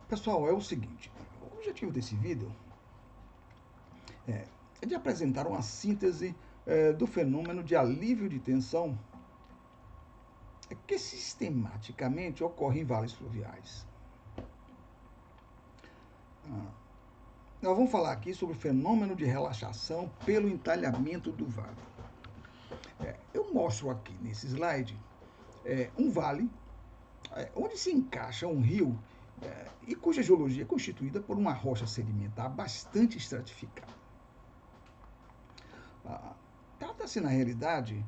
Pessoal, é o seguinte, o objetivo desse vídeo é de apresentar uma síntese do fenômeno de alívio de tensão que sistematicamente ocorre em vales fluviais. Nós vamos falar aqui sobre o fenômeno de relaxação pelo entalhamento do vale. Eu mostro aqui nesse slide um vale onde se encaixa um rio e cuja geologia é constituída por uma rocha sedimentar bastante estratificada. Trata-se, na realidade,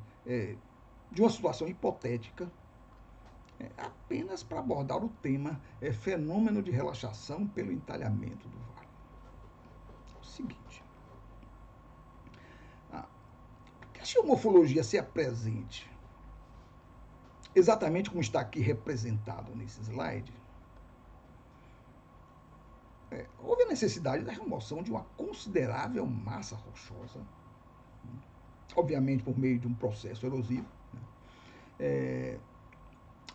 de uma situação hipotética, apenas para abordar o tema fenômeno de relaxação pelo entalhamento do vale. É o seguinte, que a geomorfologia se apresente exatamente como está aqui representado nesse slide, houve a necessidade da remoção de uma considerável massa rochosa, obviamente por meio de um processo erosivo,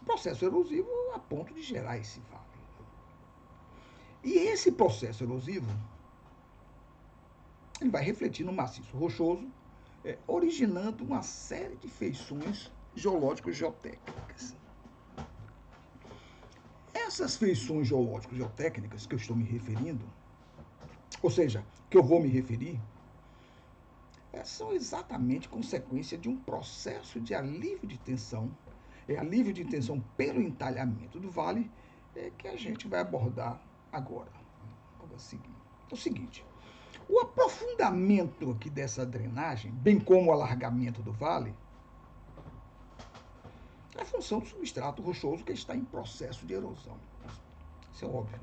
processo erosivo a ponto de gerar esse vale. E esse processo erosivo ele vai refletir no maciço rochoso, originando uma série de feições geológicas geotécnicas. Essas feições geológicas geotécnicas que eu estou me referindo, ou seja, que eu vou me referir, são exatamente consequência de um processo de alívio de tensão, alívio de tensão pelo entalhamento do vale, que a gente vai abordar agora. Logo a seguir. É o seguinte, o aprofundamento aqui dessa drenagem, bem como o alargamento do vale, é função do substrato rochoso que está em processo de erosão. Isso é óbvio.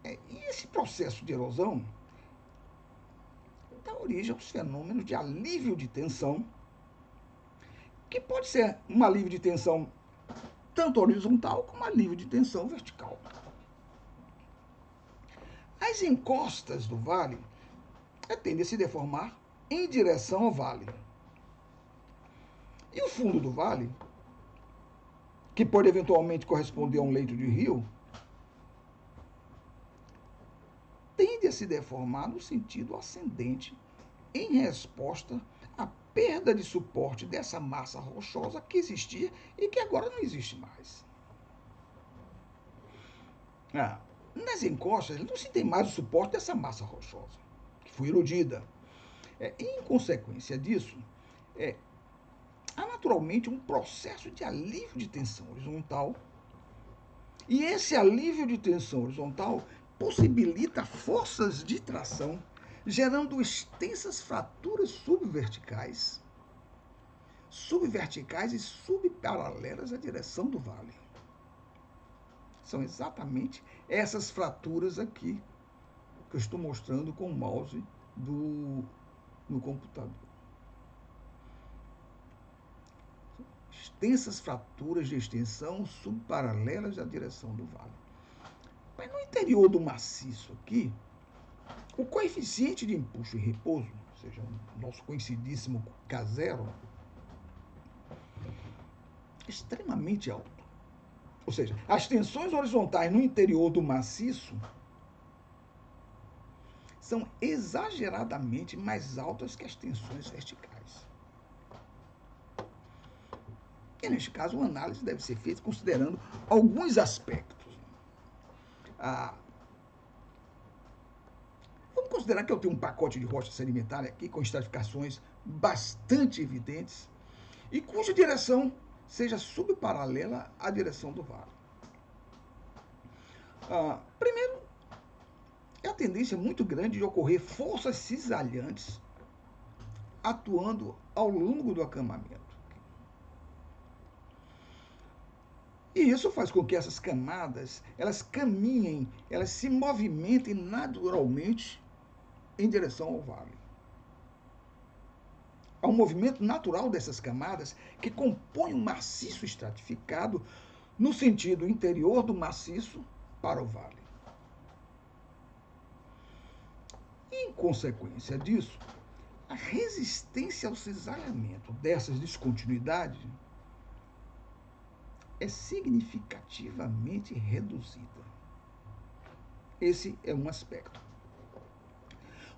E esse processo de erosão dá origem aos fenômenos de alívio de tensão, que pode ser um alívio de tensão tanto horizontal como alívio de tensão vertical. As encostas do vale tendem a se deformar em direção ao vale. E o fundo do vale, que pode eventualmente corresponder a um leito de rio, tende a se deformar no sentido ascendente em resposta à perda de suporte dessa massa rochosa que existia e que agora não existe mais. Nas encostas não se tem mais o suporte dessa massa rochosa, que foi erodida. Em consequência disso, há naturalmente um processo de alívio de tensão horizontal, e esse alívio de tensão horizontal possibilita forças de tração, gerando extensas fraturas subverticais e subparalelas à direção do vale. São exatamente essas fraturas aqui que eu estou mostrando com o mouse no computador. Extensas fraturas de extensão subparalelas à direção do vale. Mas no interior do maciço aqui, o coeficiente de empuxo e repouso, ou seja, o nosso conhecidíssimo K0, é extremamente alto. Ou seja, as tensões horizontais no interior do maciço são exageradamente mais altas que as tensões verticais. E, neste caso, uma análise deve ser feita considerando alguns aspectos. Vamos considerar que eu tenho um pacote de rocha sedimentária aqui com estratificações bastante evidentes e cuja direção seja subparalela à direção do vale. Primeiro, é a tendência muito grande de ocorrer forças cisalhantes atuando ao longo do acamamento. E isso faz com que essas camadas, elas caminhem, elas se movimentem naturalmente em direção ao vale. Há um movimento natural dessas camadas que compõem um maciço estratificado no sentido interior do maciço para o vale. E, em consequência disso, a resistência ao cisalhamento dessas descontinuidades é significativamente reduzida. Esse é um aspecto.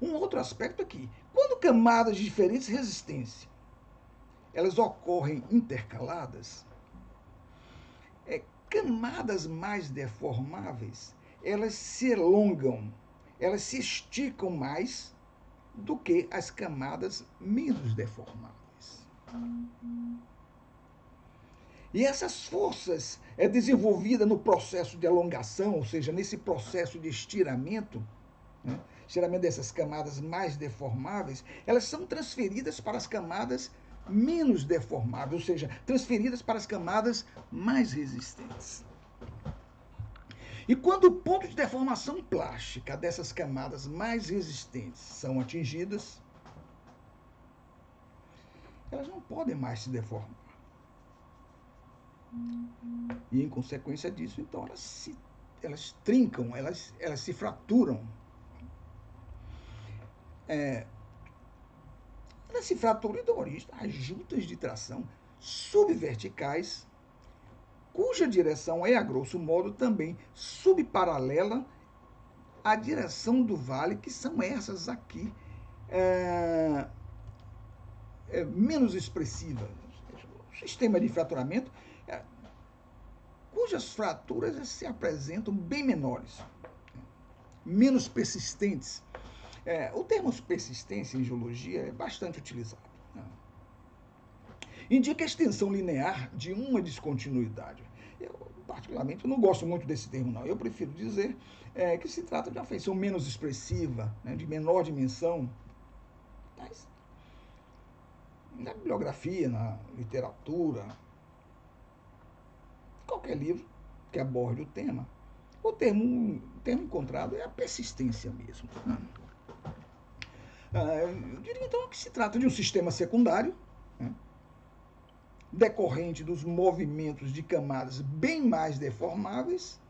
Um outro aspecto é que, quando camadas de diferentes resistências elas ocorrem intercaladas, camadas mais deformáveis, elas se alongam, elas se esticam mais do que as camadas menos deformáveis. E essas forças desenvolvidas no processo de alongação, ou seja, nesse processo de estiramento, né, estiramento dessas camadas mais deformáveis, elas são transferidas para as camadas menos deformáveis, ou seja, transferidas para as camadas mais resistentes. E quando o ponto de deformação plástica dessas camadas mais resistentes são atingidas, elas não podem mais se deformar. E em consequência disso, então, elas trincam, elas se fraturam. Elas se fraturam e dão origem às juntas de tração subverticais, cuja direção é, a grosso modo, também subparalela à direção do vale, que são essas aqui, menos expressivas. O sistema de fraturamento, cujas fraturas se apresentam bem menores, menos persistentes. O termo persistência em geologia é bastante utilizado. Indica a extensão linear de uma descontinuidade. Eu, particularmente, não gosto muito desse termo, não. Eu prefiro dizer que se trata de uma feição menos expressiva, né, de menor dimensão. Mas, na bibliografia, na literatura, qualquer livro que aborde o tema, o termo encontrado é a persistência mesmo. Eu diria, então, que se trata de um sistema secundário, né, decorrente dos movimentos de camadas bem mais deformáveis,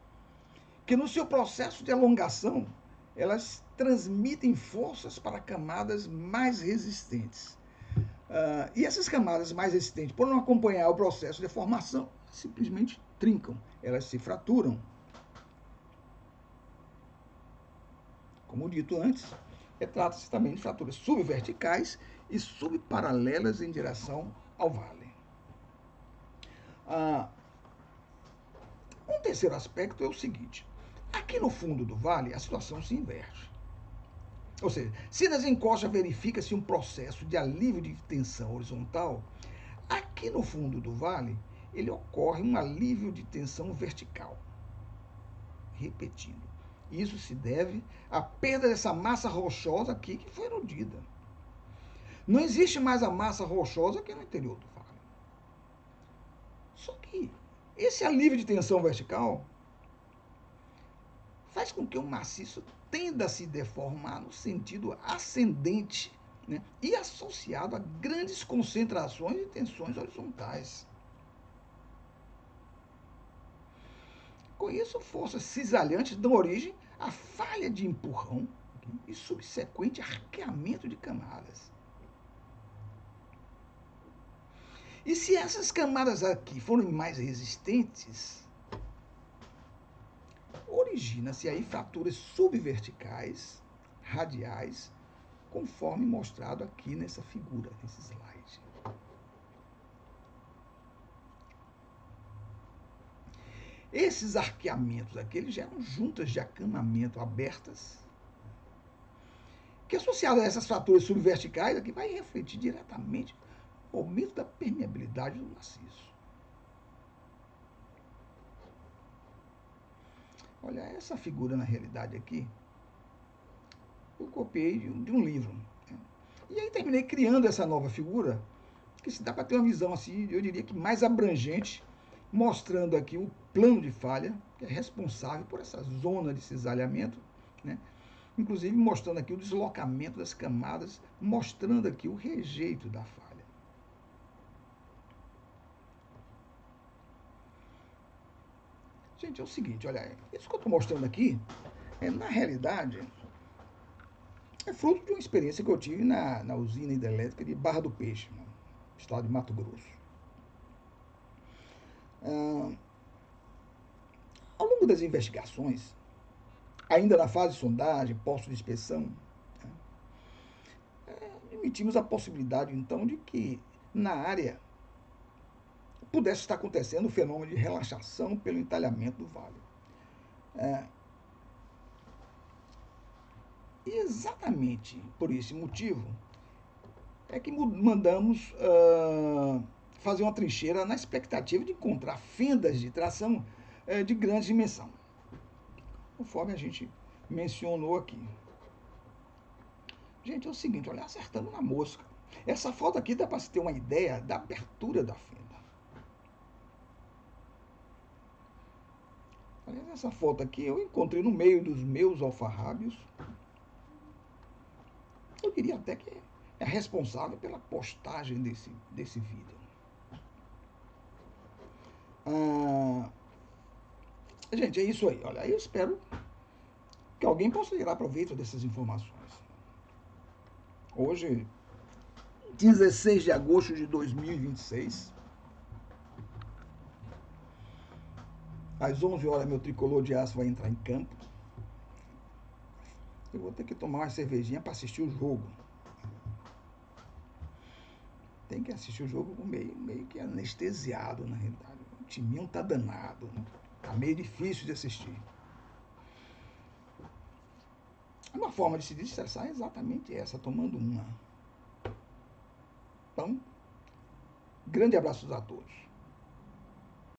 que no seu processo de alongação, elas transmitem forças para camadas mais resistentes. E essas camadas mais resistentes, por não acompanhar o processo de formação, simplesmente trincam, elas se fraturam. Como dito antes, trata-se também de fraturas subverticais e subparalelas em direção ao vale. Um terceiro aspecto é o seguinte: aqui no fundo do vale, a situação se inverte. Ou seja, se nas encostas verifica-se um processo de alívio de tensão horizontal, aqui no fundo do vale, ele ocorre um alívio de tensão vertical. Repetindo, isso se deve à perda dessa massa rochosa aqui que foi erodida. Não existe mais a massa rochosa aqui no interior do vale. Só que esse alívio de tensão vertical faz com que o maciço tenda a se deformar no sentido ascendente, né, e associado a grandes concentrações de tensões horizontais. Com isso, forças cisalhantes dão origem à falha de empurrão e subsequente arqueamento de camadas. E se essas camadas aqui forem mais resistentes, origina-se aí fraturas subverticais, radiais, conforme mostrado aqui nessa figura, nesse slide. Esses arqueamentos aqui, eles geram juntas de acamamento abertas, que associado a essas fraturas subverticais aqui vai refletir diretamente o aumento da permeabilidade do maciço. Olha, essa figura na realidade aqui, eu copiei de um livro. E aí terminei criando essa nova figura, que se dá para ter uma visão assim, eu diria que mais abrangente, mostrando aqui o plano de falha, que é responsável por essa zona de cisalhamento, né? Inclusive mostrando aqui o deslocamento das camadas, mostrando aqui o rejeito da falha. Gente, é o seguinte, olha, isso que eu estou mostrando aqui, na realidade, é fruto de uma experiência que eu tive na usina hidrelétrica de Barra do Peixe, no estado de Mato Grosso. Ah, ao longo das investigações, ainda na fase de sondagem, posto de inspeção, admitimos a possibilidade, então, de que na área pudesse estar acontecendo o fenômeno de relaxação pelo entalhamento do vale. É, e exatamente por esse motivo é que mandamos fazer uma trincheira na expectativa de encontrar fendas de tração de grande dimensão, conforme a gente mencionou aqui. Gente, é o seguinte, olha, acertando na mosca. Essa foto aqui dá para se ter uma ideia da abertura da fenda. Aliás, essa foto aqui eu encontrei no meio dos meus alfarrábios. Eu diria até que é responsável pela postagem desse vídeo. Gente, é isso aí. Olha, eu espero que alguém possa tirar proveito dessas informações. Hoje, 16 de agosto de 2026, às 11 horas, meu tricolor de aço vai entrar em campo. Eu vou ter que tomar uma cervejinha para assistir o jogo. Tem que assistir o jogo meio que anestesiado, na realidade. O timinho tá danado, né? Tá meio difícil de assistir. Uma forma de se desestressar é exatamente essa, tomando uma. Então, grande abraço a todos.